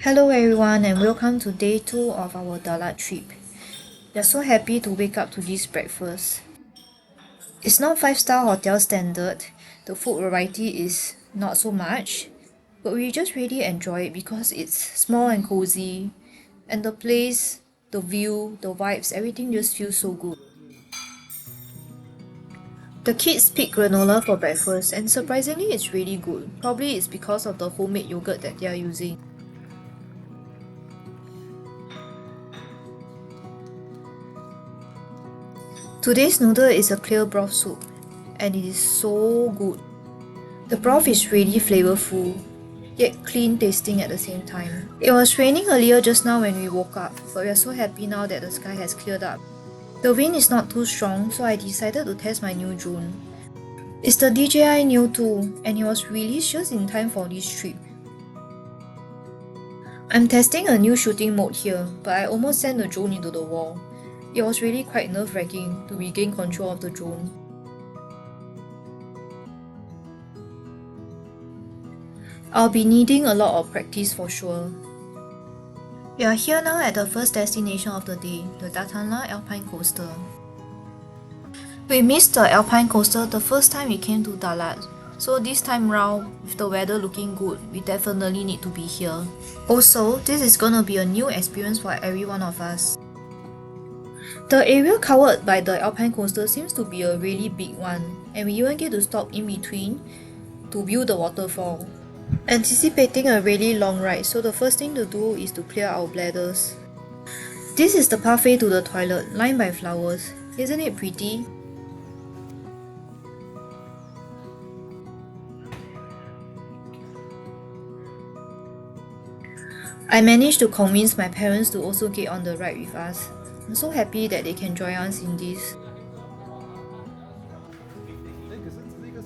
Hello everyone and welcome to day 2 of our Dalat trip. We are so happy to wake up to this breakfast. It's not 5-star hotel standard, the food variety is not so much, but we just really enjoy it because it's small and cozy, and the place, the view, the vibes, everything just feels so good. The kids picked granola for breakfast and surprisingly it's really good. Probably it's because of the homemade yogurt that they are using. Today's noodle is a clear broth soup, and it is so good. The broth is really flavorful, yet clean tasting at the same time. It was raining earlier just now when we woke up, but we are so happy now that the sky has cleared up. The wind is not too strong, so I decided to test my new drone. It's the DJI Neo 2, and it was released just in time for this trip. I'm testing a new shooting mode here, but I almost sent the drone into the wall. It was really quite nerve-wracking to regain control of the drone. I'll be needing a lot of practice for sure. We are here now at the first destination of the day, the Datanla Alpine Coaster. We missed the Alpine Coaster the first time we came to Dalat, so this time round, with the weather looking good, we definitely need to be here. Also, this is gonna be a new experience for every one of us. The area covered by the Alpine Coaster seems to be a really big one, and we even get to stop in between to view the waterfall. Anticipating a really long ride, so the first thing to do is to clear our bladders. This is the pathway to the toilet, lined by flowers. Isn't it pretty? I managed to convince my parents to also get on the ride with us. I'm so happy that they can join us in this.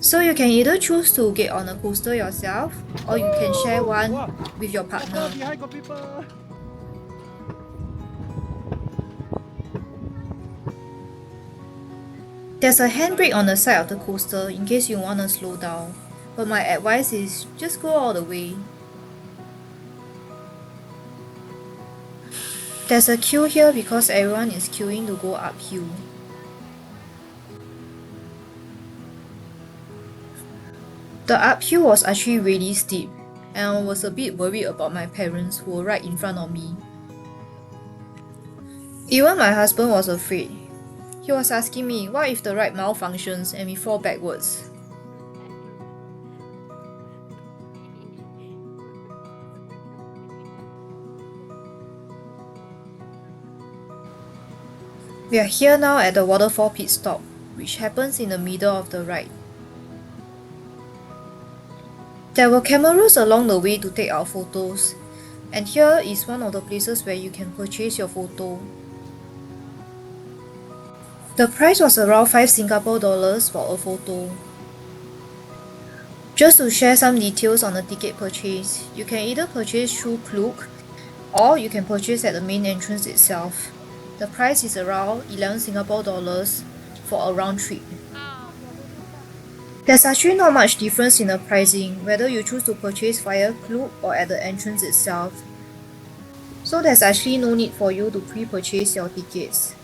So you can either choose to get on a coaster yourself, or you can share one with your partner. There's a handbrake on the side of the coaster in case you want to slow down, but my advice is just go all the way. There's a queue here because everyone is queuing to go uphill. The uphill was actually really steep, and I was a bit worried about my parents who were right in front of me. Even my husband was afraid. He was asking me, what if the ride malfunctions and we fall backwards? We are here now at the waterfall pit stop, which happens in the middle of the ride. There were cameras along the way to take our photos, and here is one of the places where you can purchase your photo. The price was around 5 Singapore dollars for a photo. Just to share some details on the ticket purchase, you can either purchase through Klook, or you can purchase at the main entrance itself. The price is around 11 Singapore dollars for a round trip. There's actually not much difference in the pricing whether you choose to purchase via Klook or at the entrance itself. So there's actually no need for you to pre-purchase your tickets.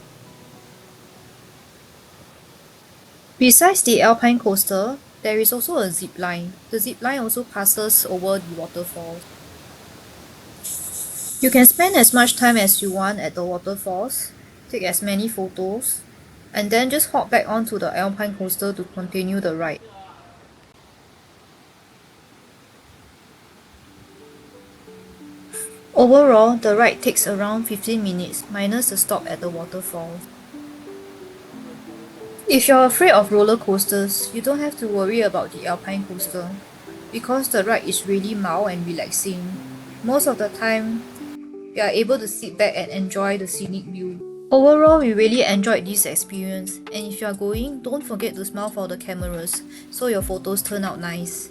Besides the Alpine Coaster, there is also a zip line. The zip line also passes over the waterfall. You can spend as much time as you want at the waterfalls, take as many photos, and then just hop back onto the Alpine Coaster to continue the ride. Overall, the ride takes around 15 minutes minus the stop at the waterfall. If you're afraid of roller coasters, you don't have to worry about the Alpine Coaster, because the ride is really mild and relaxing. Most of the time, you are able to sit back and enjoy the scenic view. Overall, we really enjoyed this experience, and if you are going, don't forget to smile for the cameras so your photos turn out nice.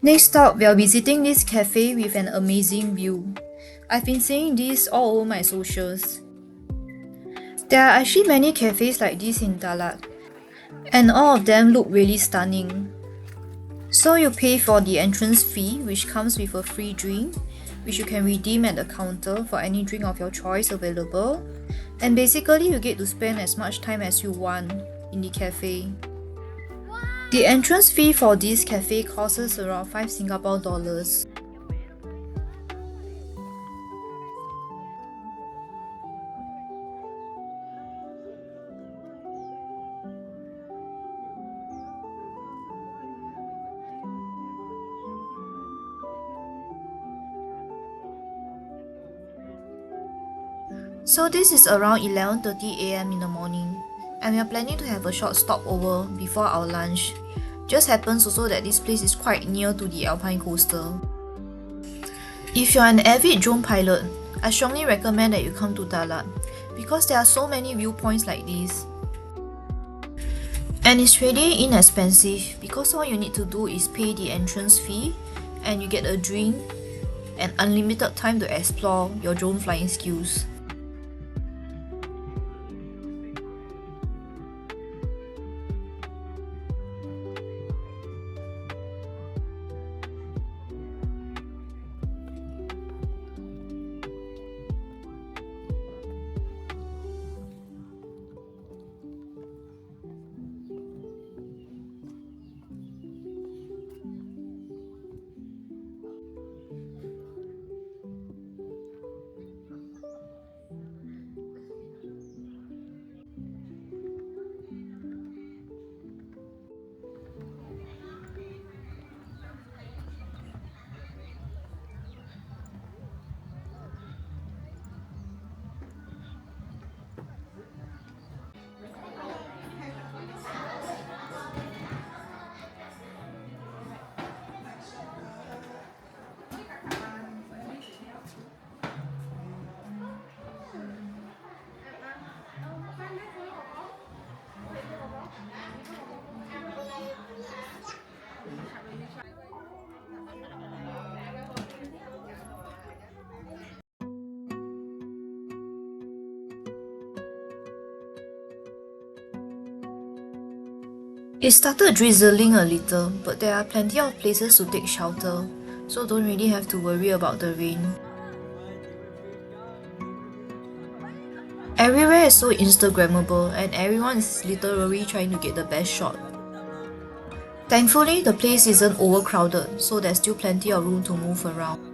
Next stop, we are visiting this cafe with an amazing view. I've been seeing this all over my socials. There are actually many cafes like this in Dalat, and all of them look really stunning. So you pay for the entrance fee, which comes with a free drink, which you can redeem at the counter for any drink of your choice available. And basically you get to spend as much time as you want in the cafe. The entrance fee for this cafe costs around 5 Singapore dollars. So this is around 11:30 AM in the morning, and we are planning to have a short stopover before our lunch. Just happens also that this place is quite near to the Alpine Coaster. If you're an avid drone pilot, I strongly recommend that you come to Dalat because there are so many viewpoints like this. And it's really inexpensive because all you need to do is pay the entrance fee and you get a drink and unlimited time to explore your drone flying skills. It started drizzling a little, but there are plenty of places to take shelter, so don't really have to worry about the rain. Everywhere is so Instagrammable and everyone is literally trying to get the best shot. Thankfully, the place isn't overcrowded, so there's still plenty of room to move around.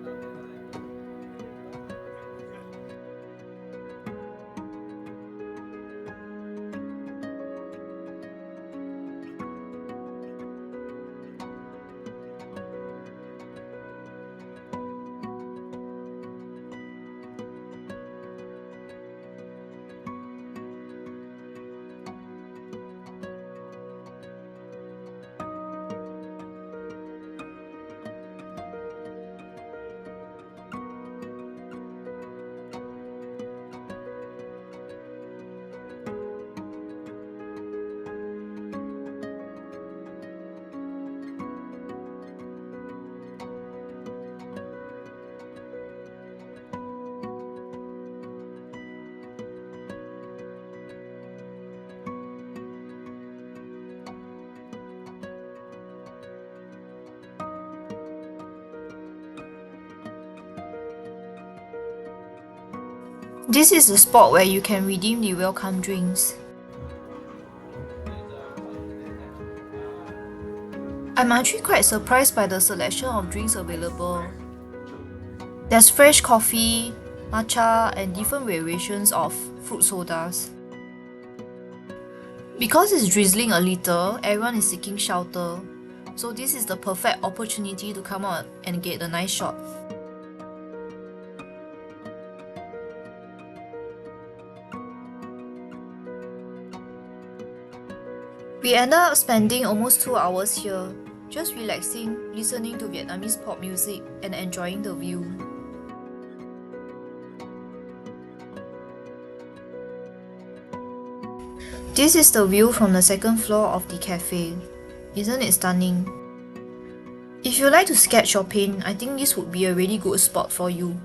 This is the spot where you can redeem the welcome drinks. I'm actually quite surprised by the selection of drinks available. There's fresh coffee, matcha, and different variations of fruit sodas. Because it's drizzling a little, everyone is seeking shelter, so this is the perfect opportunity to come out and get a nice shot. We ended up spending almost 2 hours here, just relaxing, listening to Vietnamese pop music and enjoying the view. This is the view from the second floor of the cafe. Isn't it stunning? If you like to sketch or paint, I think this would be a really good spot for you.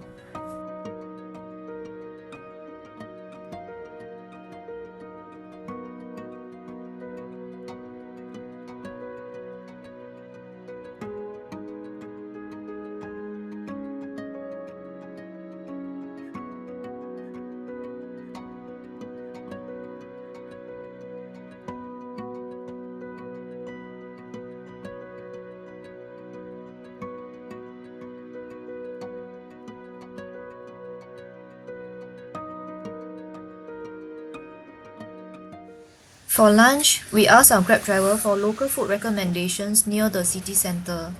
For lunch, we asked our Grab driver for local food recommendations near the city centre,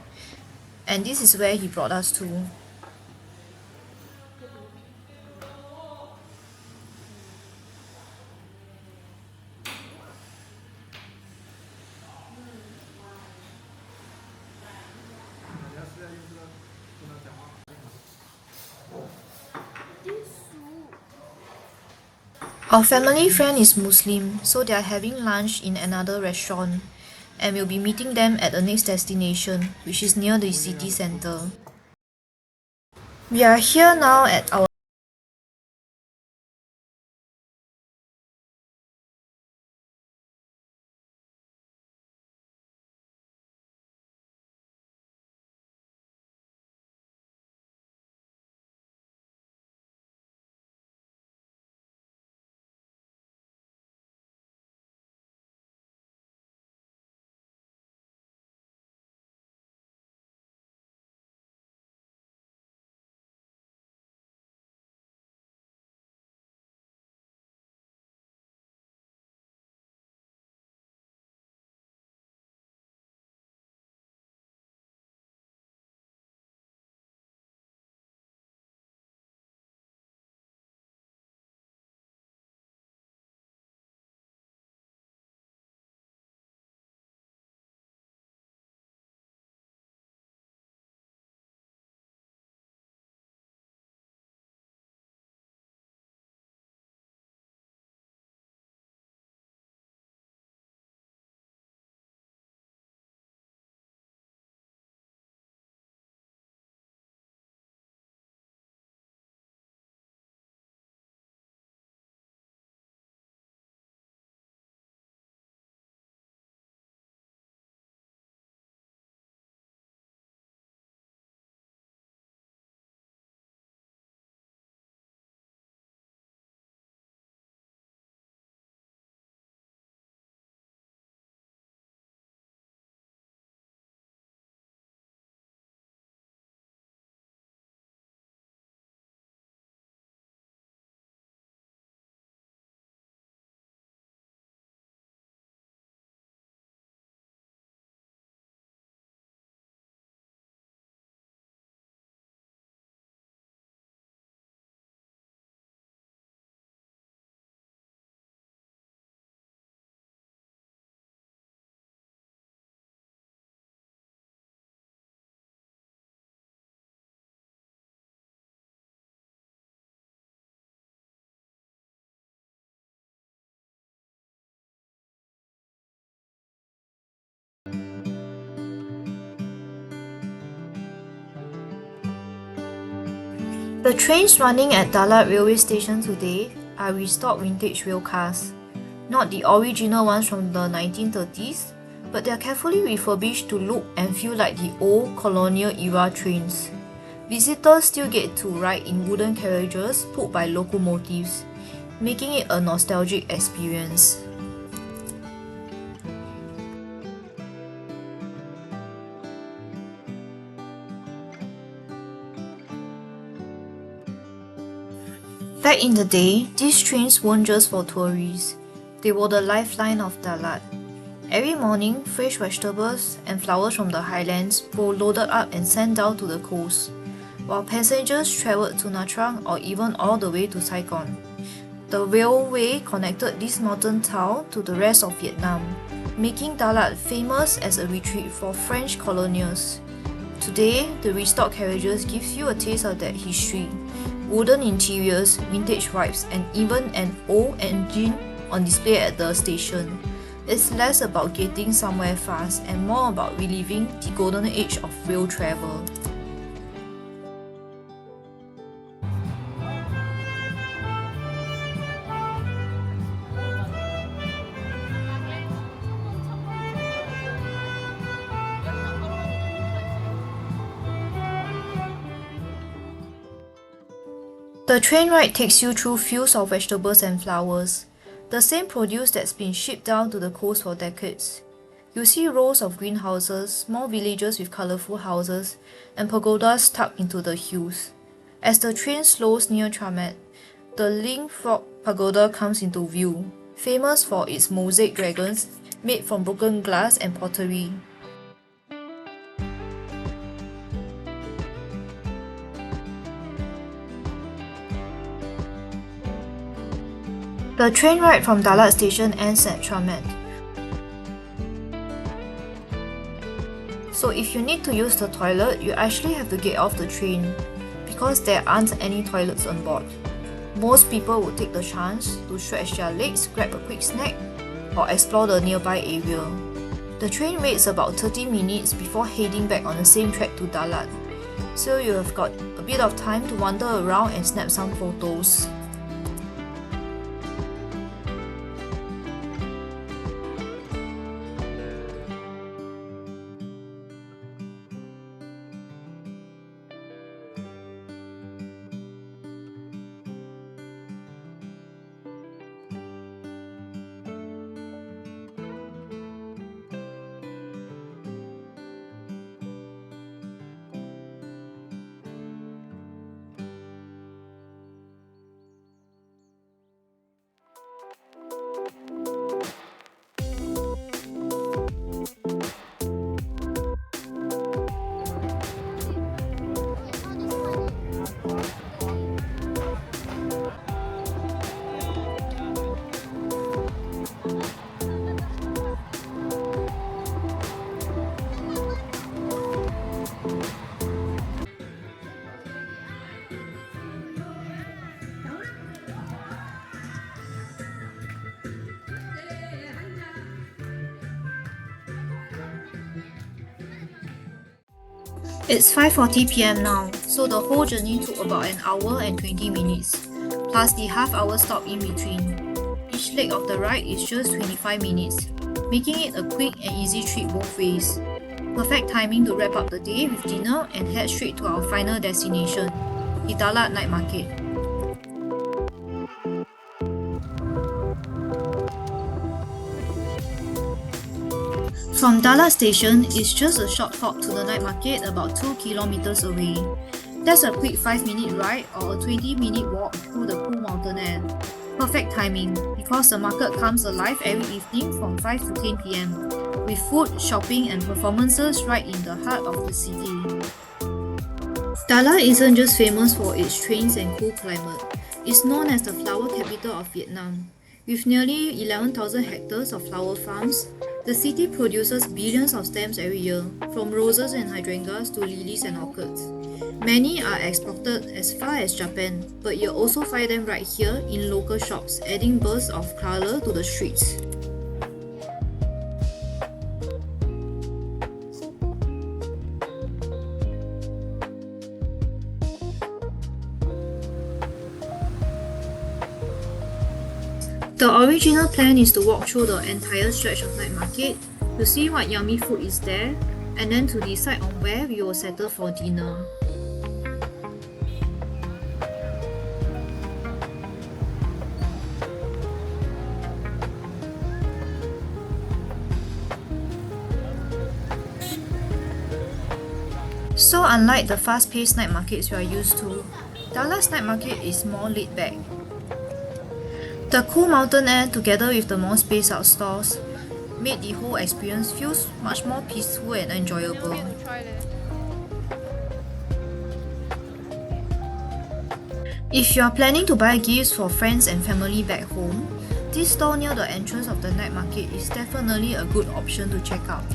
and this is where he brought us to. Our family friend is Muslim, so they are having lunch in another restaurant, and we'll be meeting them at the next destination, which is near the city centre. We are here now at our The trains running at Dalat railway station today are restored vintage rail cars, not the original ones from the 1930s, but they are carefully refurbished to look and feel like the old colonial era trains. Visitors still get to ride in wooden carriages pulled by locomotives, making it a nostalgic experience. Back in the day, these trains weren't just for tourists, they were the lifeline of Dalat. Every morning, fresh vegetables and flowers from the highlands were loaded up and sent down to the coast, while passengers travelled to Nha Trang or even all the way to Saigon. The railway connected this mountain town to the rest of Vietnam, making Dalat famous as a retreat for French colonials. Today, the restored carriages gives you a taste of that history. Wooden interiors, vintage vibes, and even an old engine on display at the station. It's less about getting somewhere fast and more about reliving the golden age of rail travel. The train ride takes you through fields of vegetables and flowers, the same produce that's been shipped down to the coast for decades. You see rows of greenhouses, small villages with colourful houses, and pagodas tucked into the hills. As the train slows near Tramet, the Ling Frog Pagoda comes into view. famous for its mosaic dragons made from broken glass and pottery. The train ride from Dalat station ends at Tramet. So if you need to use the toilet, you actually have to get off the train because there aren't any toilets on board. Most people would take the chance to stretch their legs, grab a quick snack, or explore the nearby area. The train waits about 30 minutes before heading back on the same track to Dalat, so you have got a bit of time to wander around and snap some photos. It's 5:40 PM now, so the whole journey took about an hour and 20 minutes, plus the half-hour stop in between. Each leg of the ride is just 25 minutes, making it a quick and easy trip both ways. Perfect timing to wrap up the day with dinner and head straight to our final destination, the Dalat Night Market. From Dalat station, it's just a short hop to the night market about 2 kilometers away. That's a quick 5-minute ride or a 20-minute walk through the cool mountain air. Perfect timing because the market comes alive every evening from 5 to 10 PM, with food, shopping and performances right in the heart of the city. Dalat isn't just famous for its trains and cool climate. It's known as the flower capital of Vietnam. With nearly 11,000 hectares of flower farms, the city produces billions of stems every year, from roses and hydrangeas to lilies and orchids. Many are exported as far as Japan, but you'll also find them right here in local shops, adding bursts of color to the streets. The original plan is to walk through the entire stretch of night market to see what yummy food is there and then to decide on where we will settle for dinner. So unlike the fast-paced night markets we are used to, Dalat's night market is more laid back. The cool mountain air together with the more spaced out stores made the whole experience feel much more peaceful and enjoyable. If you are planning to buy gifts for friends and family back home, this store near the entrance of the night market is definitely a good option to check out.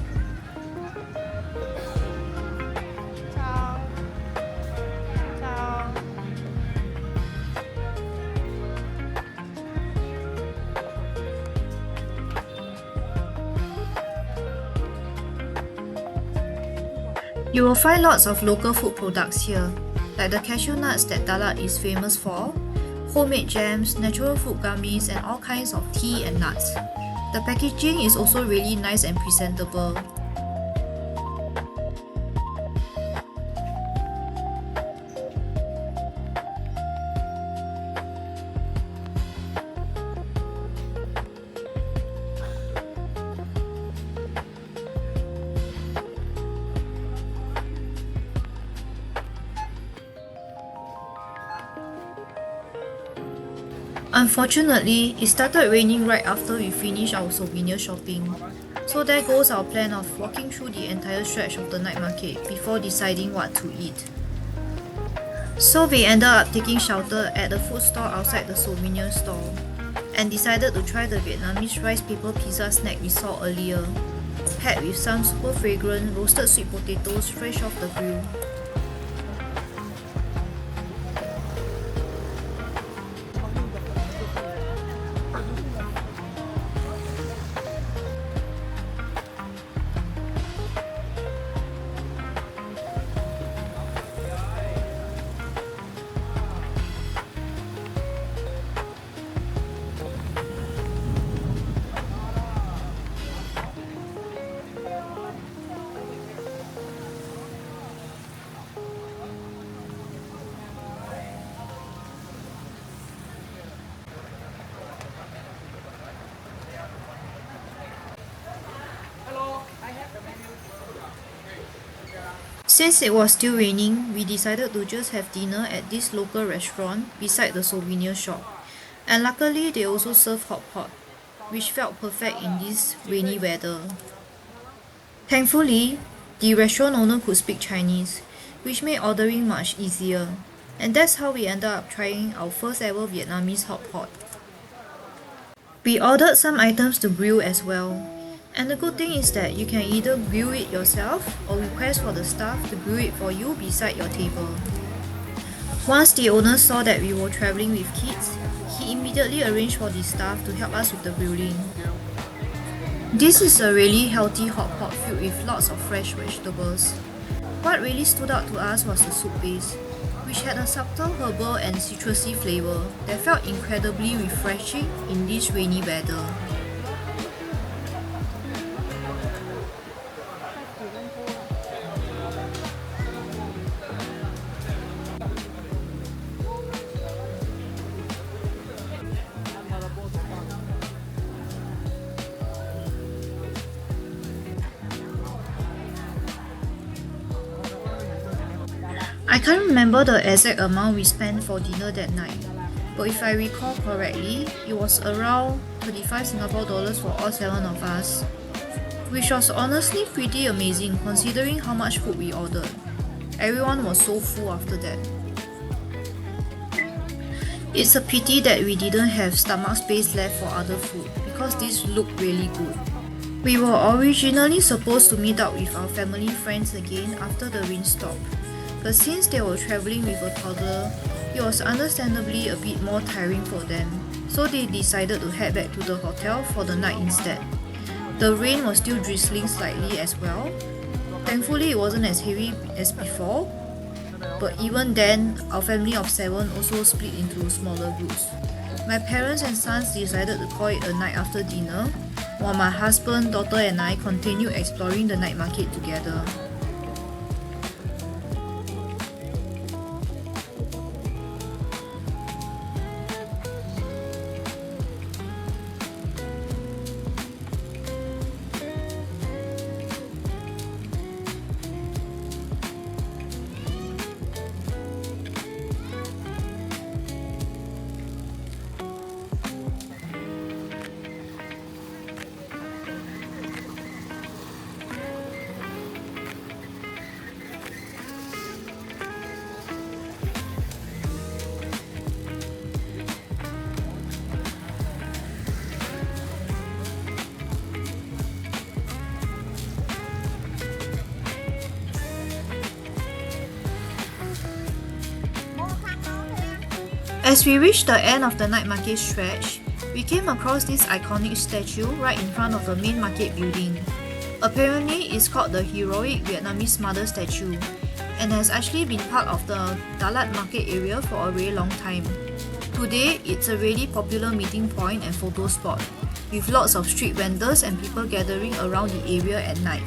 You will find lots of local food products here, like the cashew nuts that Dalat is famous for, homemade jams, natural fruit gummies and all kinds of tea and nuts. The packaging is also really nice and presentable. Unfortunately, it started raining right after we finished our souvenir shopping. So there goes our plan of walking through the entire stretch of the night market before deciding what to eat. So we ended up taking shelter at a food store outside the souvenir store and decided to try the Vietnamese rice paper pizza snack we saw earlier, paired with some super fragrant roasted sweet potatoes fresh off the grill. Since it was still raining, we decided to just have dinner at this local restaurant beside the souvenir shop. And luckily they also serve hot pot, which felt perfect in this rainy weather. Thankfully, the restaurant owner could speak Chinese, which made ordering much easier. And that's how we ended up trying our first ever Vietnamese hot pot. We ordered some items to grill as well. And the good thing is that you can either grill it yourself or request for the staff to grill it for you beside your table. Once the owner saw that we were travelling with kids, he immediately arranged for the staff to help us with the grilling. This is a really healthy hot pot filled with lots of fresh vegetables. What really stood out to us was the soup base, which had a subtle herbal and citrusy flavour that felt incredibly refreshing in this rainy weather. I can't remember the exact amount we spent for dinner that night, but if I recall correctly, it was around 35 Singapore dollars for all 7 of us, which was honestly pretty amazing considering how much food we ordered. Everyone was so full after that. It's a pity that we didn't have stomach space left for other food because this looked really good. We were originally supposed to meet up with our family friends again after the rain stopped. But since they were travelling with a toddler, it was understandably a bit more tiring for them, so they decided to head back to the hotel for the night instead. The rain was still drizzling slightly as well. Thankfully it wasn't as heavy as before, but even then, our family of 7 also split into smaller groups. My parents and sons decided to call it a night after dinner, while my husband, daughter and I continued exploring the night market together. As we reached the end of the night market stretch, we came across this iconic statue right in front of the main market building. Apparently, it's called the Heroic Vietnamese Mother Statue and has actually been part of the Dalat market area for a very long time. Today, it's a really popular meeting point and photo spot, with lots of street vendors and people gathering around the area at night.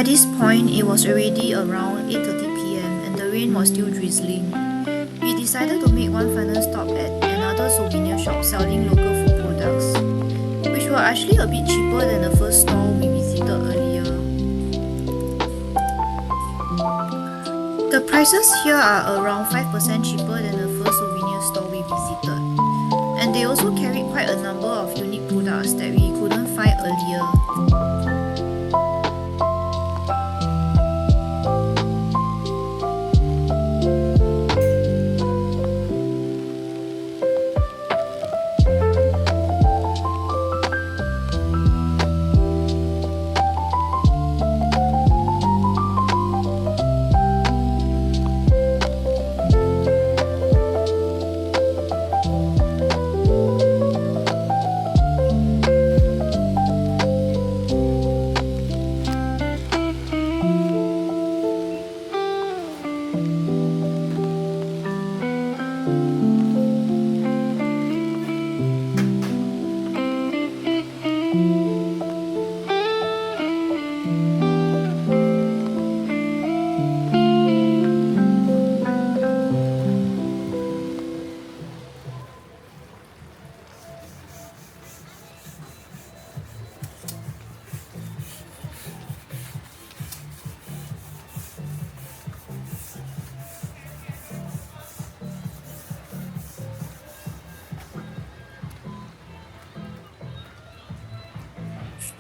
By this point, it was already around 8:30 p.m. and the rain was still drizzling. We decided to make one final stop at another souvenir shop selling local food products, which were actually a bit cheaper than the first store we visited earlier. The prices here are around 5% cheaper than the first souvenir store we visited, and they also carried quite a number of unique products that we couldn't find earlier.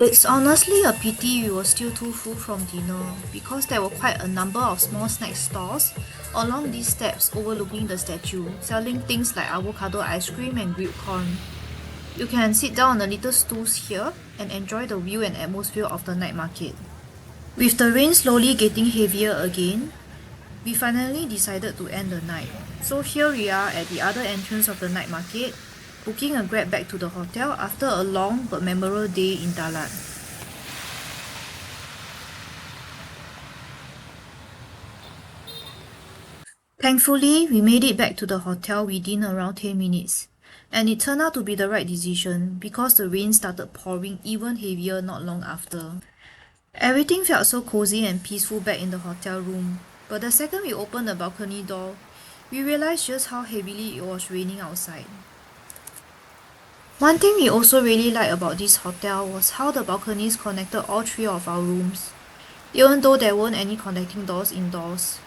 It's honestly a pity we were still too full from dinner because there were quite a number of small snack stores along these steps overlooking the statue, selling things like avocado ice cream and grilled corn. You can sit down on the little stools here and enjoy the view and atmosphere of the night market. With the rain slowly getting heavier again, we finally decided to end the night. So here we are at the other entrance of the night market, booking a grab back to the hotel after a long but memorable day in Dalat. Thankfully, we made it back to the hotel within around 10 minutes, and it turned out to be the right decision because the rain started pouring even heavier not long after. Everything felt so cozy and peaceful back in the hotel room, but the second we opened the balcony door, we realized just how heavily it was raining outside. One thing we also really liked about this hotel was how the balconies connected all three of our rooms, even though there weren't any connecting doors indoors.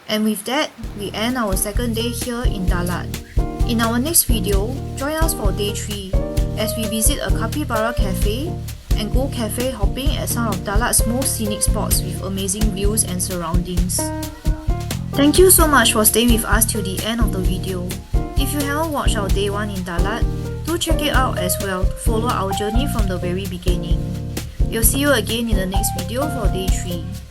And with that, we end our second day here in Dalat. In our next video, join us for day 3 as we visit a capybara cafe and go cafe hopping at some of Dalat's most scenic spots with amazing views and surroundings. Thank you so much for staying with us till the end of the video. If you haven't watched our day 1 in Dalat, do check it out as well to follow our journey from the very beginning. We'll see you again in the next video for day 3.